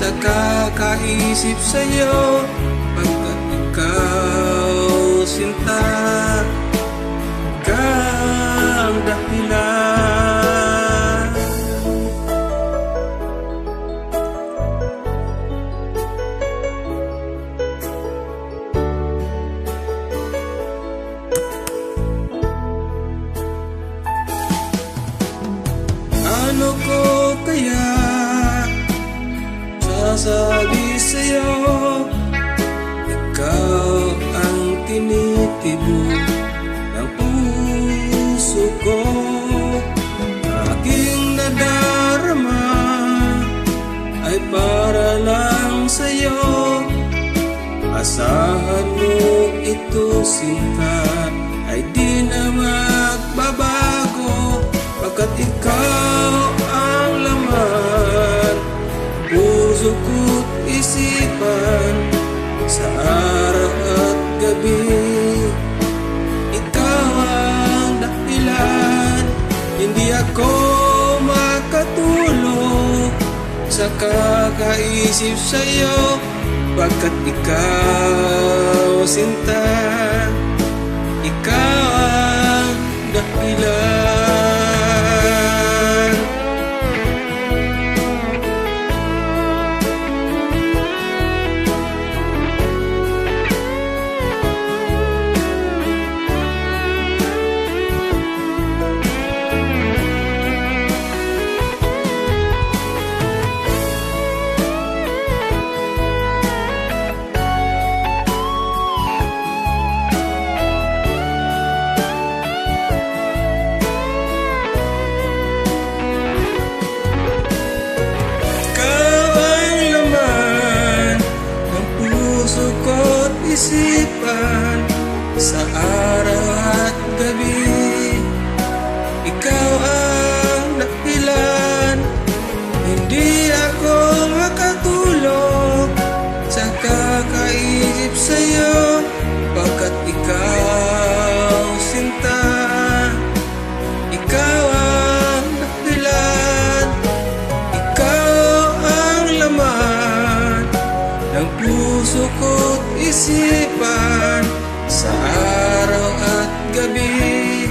sa kakaisip sa'yo, pagkat ikaw sinta, ikaw ang dahilan. Ano ko kaya sasabi sa'yo? Ikaw ang tinitibok ng puso ko. Aking nadarama ay para lang sa'yo. Asahan mo ito, sinta, ay di na magbabago, pagkat ikaw ang laman puso ko't isipan sa araw at gabi. Ikaw ang dahilan, hindi ako makatulog sa kakaisip sa'yo, pagkat ikaw sinta, ikaw ang dahilan. Isipan sa araw at gabi, ikaw ang dahilan, hindi ako makatulog sa kakaisip sa'yo, pagkat ikaw sinta, ikaw ang dahilan, ikaw ang laman ng puso ko't isipan sa araw at gabi.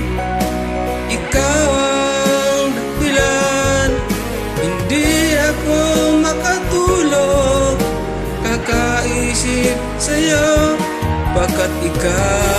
Ikaw ang dahilan, hindi ako makatulog kakaisip sa'yo, pagkat ikaw